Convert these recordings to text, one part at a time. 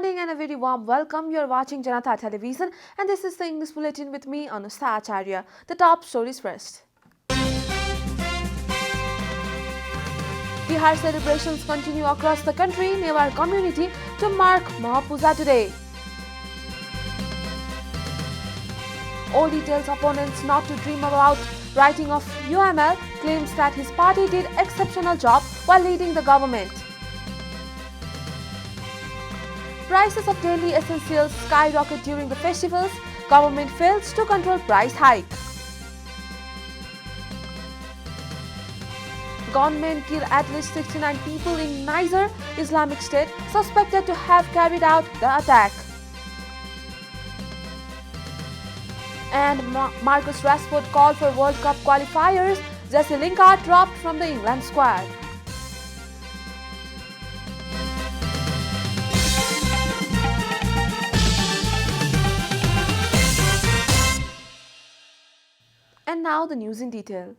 morning and a very warm welcome. You are watching Janata Television and this is the English Bulletin with me, Anusta Acharya. The top stories first. Tihar celebrations continue across the country. Newar community to mark Mahapuja today. Oli tells opponents not to dream about writing off UML, claims that his party did exceptional job while leading the government. Prices of daily essentials skyrocket during the festivals. Government fails to control price hike. Gunmen kill at least 69 people in Niger, Islamic State suspected to have carried out the attack. And Marcus Rashford called for World Cup qualifiers. Jesse Lingard dropped from the England squad. And now the news in detail.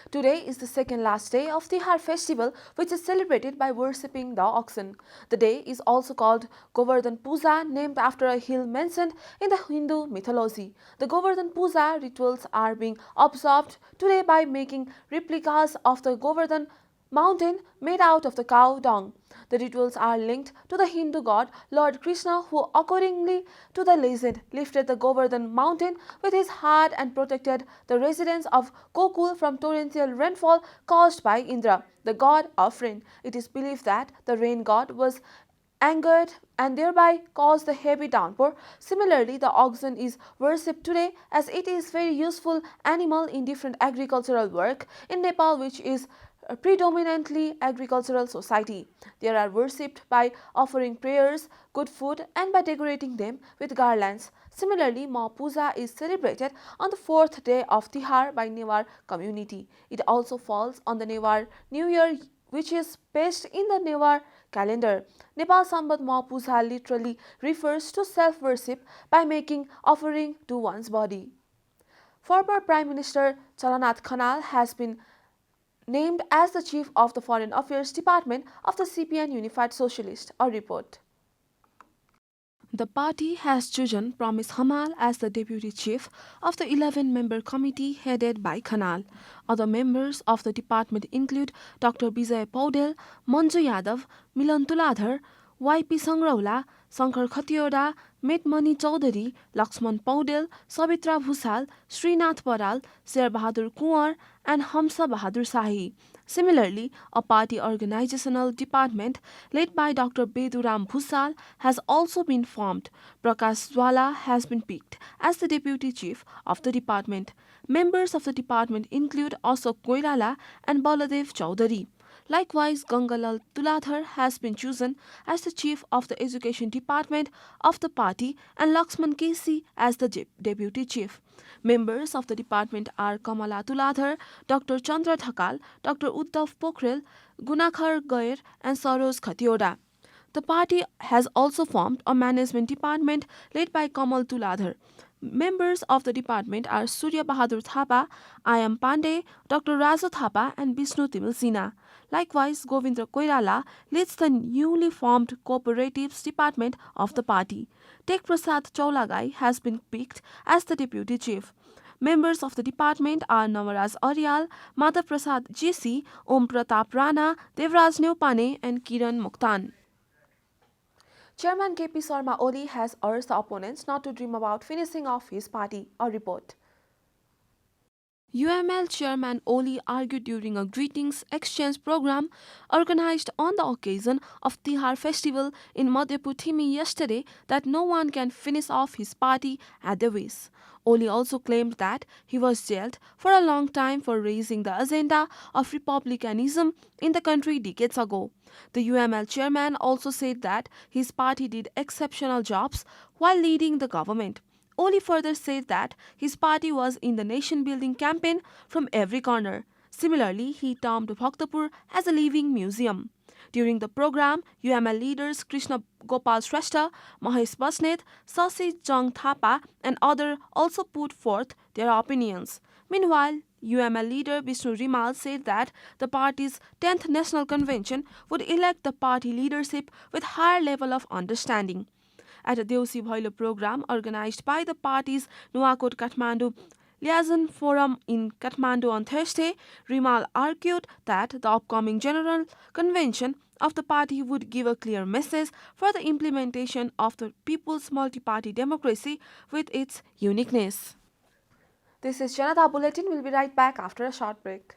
Today is the second last day of Tihar festival, which is celebrated by worshipping the oxen. The day is also called Govardhan Puja, named after a hill mentioned in the Hindu mythology. The Govardhan Puja rituals are being observed today by making replicas of the Govardhan mountain made out of the cow dung. The rituals are linked to the Hindu god Lord Krishna, who, accordingly to the legend, lifted the Govardhan mountain with his heart and protected the residents of Gokul from torrential rainfall caused by Indra, the god of rain. It is believed that the rain god was angered and thereby caused the heavy downpour. Similarly, the oxen is worshipped today as it is very useful animal in different agricultural work in Nepal, which is a predominantly agricultural society. They are worshipped by offering prayers, good food and by decorating them with garlands. Similarly, Mahapuja is celebrated on the fourth day of Tihar by Newar community. It also falls on the Newar New Year, which is based in the Newar calendar. Nepal Sambat Mahapuja literally refers to self-worship by making offering to one's body. Former Prime Minister Chalanath Khanal has been named as the Chief of the Foreign Affairs Department of the CPN Unified Socialist. A report. The party has chosen Promise Hamal as the deputy chief of the 11-member committee headed by Khanal. Other members of the department include Dr. Vijay Paudel, Manju Yadav, Milan Tuladhar, YP Sangraula, Shankar Khatioda, Metmani Chaudhary, Lakshman Paudel, Savitra Bhusal, Srinath Paral, Sher Bahadur Kunwar, and Hamsa Bahadur Shahi. Similarly, a party organizational department led by Dr. Beduram Bhusal has also been formed. Prakash Zwala has been picked as the deputy chief of the department. Members of the department include Ashok Koirala and Baladev Chaudhary. Likewise, Gangalal Tuladhar has been chosen as the chief of the education department of the party and Lakshman Kesi as the deputy chief. Members of the department are Kamala Tuladhar, Dr. Chandra Thakal, Dr. Uddhav Pokhrel, Gunakhar Gair and Saroj Khatioda. The party has also formed a management department led by Kamal Tuladhar. Members of the department are Surya Bahadur Thapa, Ayam Pandey, Dr. Raju Thapa and Vishnu Timilsina. Likewise, Govindra Koirala leads the newly formed cooperatives department of the party. Tek Prasad Chaulagai has been picked as the deputy chief. Members of the department are Namaraj Aryal, Madhav Prasad JC, Om Pratap Rana, Devraj Neupane and Kiran Muktan. Chairman KP Sharma Oli has urged the opponents not to dream about finishing off his party. A report. UML Chairman Oli argued during a greetings exchange program organized on the occasion of Tihar festival in Madhepur Thimi yesterday that no one can finish off his party at their wish. Oli also claimed that he was jailed for a long time for raising the agenda of republicanism in the country decades ago. The UML chairman also said that his party did exceptional jobs while leading the government. Oli further said that his party was in the nation-building campaign from every corner. Similarly, he termed Bhaktapur as a living museum. During the program, UML leaders Krishna Gopal Shrestha, Mahesh Basnet, Sasi Jang Thapa and others also put forth their opinions. Meanwhile, UML leader Vishnu Rimal said that the party's 10th National Convention would elect the party leadership with higher level of understanding. At a Deusi Bhoilo program organized by the party's Nuwakot Kathmandu Liaison Forum in Kathmandu on Thursday, Rimal argued that the upcoming General Convention of the party would give a clear message for the implementation of the people's multi-party democracy with its uniqueness. This is Janata Bulletin. We'll be right back after a short break.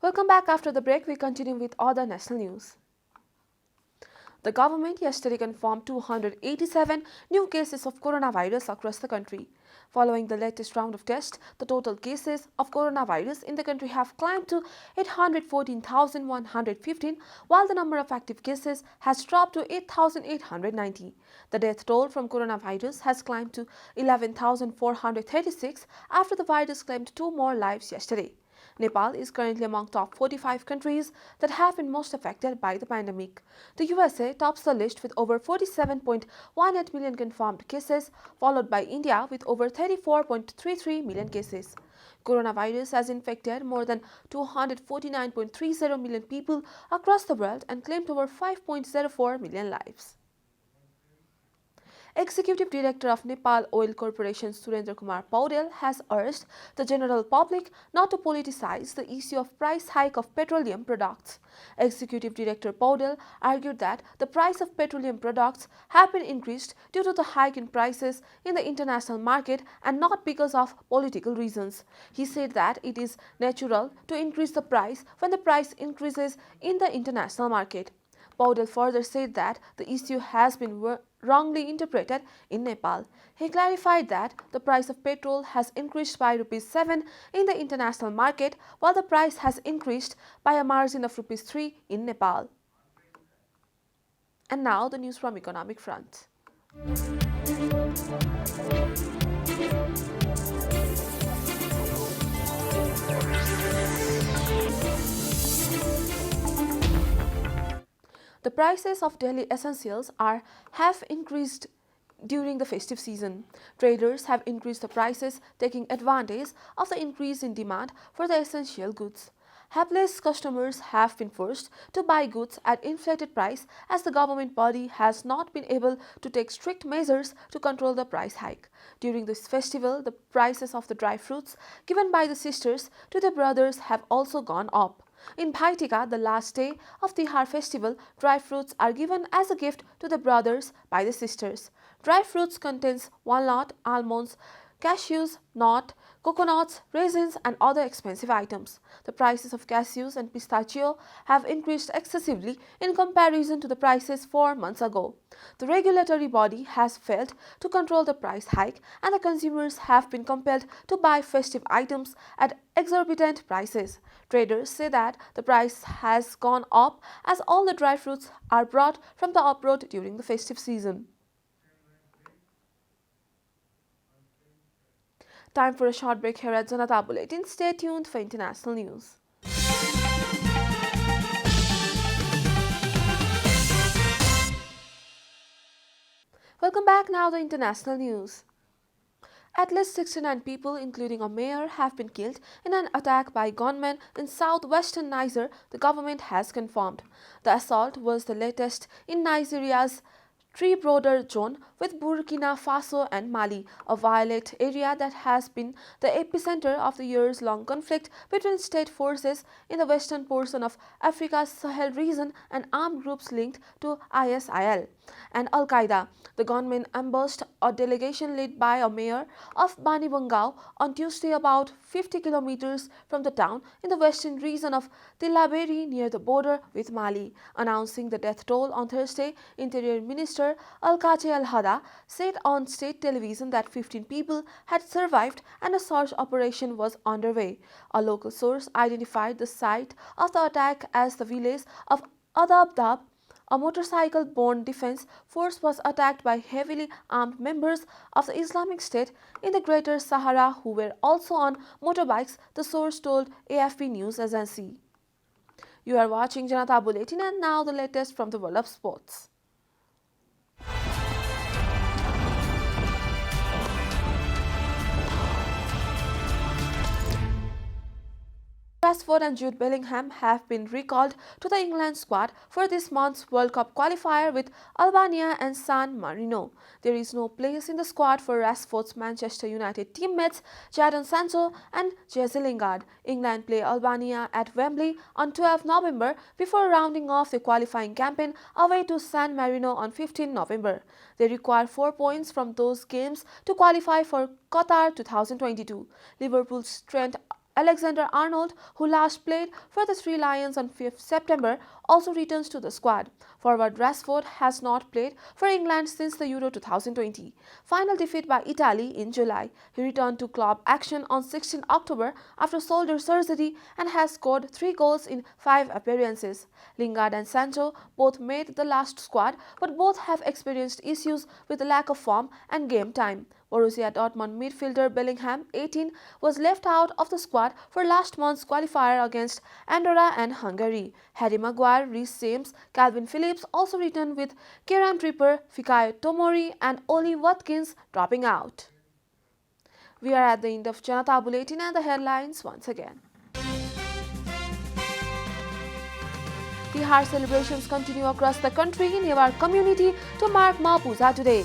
Welcome back after the break. We continue with other national news. The government yesterday confirmed 287 new cases of coronavirus across the country. Following the latest round of tests, the total cases of coronavirus in the country have climbed to 814,115, while the number of active cases has dropped to 8,890. The death toll from coronavirus has climbed to 11,436 after the virus claimed two more lives yesterday. Nepal is currently among top 45 countries that have been most affected by the pandemic. The USA tops the list with over 47.18 million confirmed cases, followed by India with over 34.33 million cases. Coronavirus has infected more than 249.30 million people across the world and claimed over 5.04 million lives. Executive Director of Nepal Oil Corporation Surendra Kumar Paudel has urged the general public not to politicize the issue of price hike of petroleum products. Executive Director Paudel argued that the price of petroleum products have been increased due to the hike in prices in the international market and not because of political reasons. He said that it is natural to increase the price when the price increases in the international market. Paudel further said that the issue has been wrongly interpreted in Nepal. He clarified that the price of petrol has increased by Rs 7 in the international market, while the price has increased by a margin of Rs 3 in Nepal. And now the news from economic front. The prices of daily essentials have increased during the festive season. Traders have increased the prices, taking advantage of the increase in demand for the essential goods. Hapless customers have been forced to buy goods at inflated price as the government body has not been able to take strict measures to control the price hike. During this festival, the prices of the dry fruits given by the sisters to their brothers have also gone up. In Bhaitika, the last day of the Tihar festival, dry fruits are given as a gift to the brothers by the sisters. Dry fruits contains walnut, almonds, cashews, nut, coconuts, raisins and other expensive items. The prices of cashews and pistachio have increased excessively in comparison to the prices 4 months ago. The regulatory body has failed to control the price hike and the consumers have been compelled to buy festive items at exorbitant prices. Traders say that the price has gone up as all the dry fruits are brought from the abroad during the festive season. Time for a short break here at Janata Bulletin. Stay tuned for international news. Welcome back now to international news. At least 69 people, including a mayor, have been killed in an attack by gunmen in southwestern Niger, the government has confirmed. The assault was the latest in Nigeria's three-border zone with Burkina Faso and Mali, a violent area that has been the epicenter of the years-long conflict between state forces in the western portion of Africa's Sahel region and armed groups linked to ISIL and Al-Qaeda. The gunmen ambushed a delegation led by a mayor of Bani Bangau on Tuesday about 50 kilometers from the town in the western region of Tillaberi near the border with Mali. Announcing the death toll on Thursday, Interior Minister Al-Kachi Al-Hada said on state television that 15 people had survived and a search operation was underway. A local source identified the site of the attack as the village of Adabdab. A motorcycle-borne defense force was attacked by heavily armed members of the Islamic State in the Greater Sahara who were also on motorbikes, the source told AFP News Agency. You are watching Janata Bulletin and now the latest from the world of sports. Rashford and Jude Bellingham have been recalled to the England squad for this month's World Cup qualifier with Albania and San Marino. There is no place in the squad for Rashford's Manchester United teammates Jadon Sancho and Jesse Lingard. England play Albania at Wembley on 12 November before rounding off the qualifying campaign away to San Marino on 15 November. They require 4 points from those games to qualify for Qatar 2022. Liverpool's Trent Alexander-Arnold, who last played for the Three Lions on 5 September, also returns to the squad. Forward Rashford has not played for England since the Euro 2020 final defeat by Italy in July. He returned to club action on 16 October after shoulder surgery and has scored 3 goals in 5 appearances. Lingard and Sancho both made the last squad, but both have experienced issues with the lack of form and game time. Borussia Dortmund midfielder Bellingham, 18, was left out of the squad for last month's qualifier against Andorra and Hungary. Harry Maguire, Reece James, Calvin Phillips also returned, with Kieran Trippier, Fikayo Tomori and Oli Watkins dropping out. We are at the end of Janata Bulletin and the headlines once again. Tihar celebrations continue across the country in our community to mark Maa Puja today.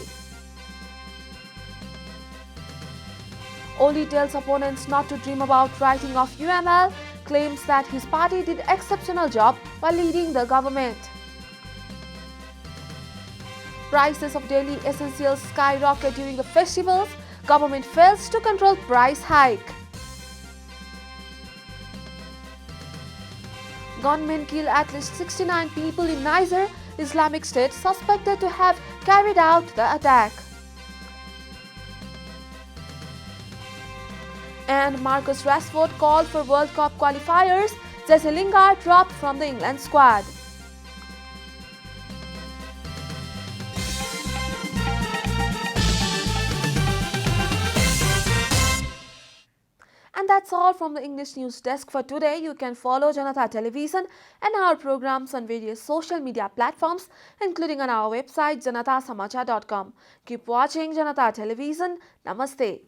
Oli tells opponents not to dream about writing off UML, claims that his party did exceptional job while leading the government. Prices of daily essentials skyrocket during the festivals, government fails to control price hike. Gunmen kill at least 69 people in Niger, Islamic State suspected to have carried out the attack. And Marcus Rashford called for World Cup qualifiers, Jesse Lingard dropped from the England squad. And that's all from the English News Desk for today. You can follow Janata Television and our programs on various social media platforms, including on our website janatasamachar.com. Keep watching Janata Television. Namaste.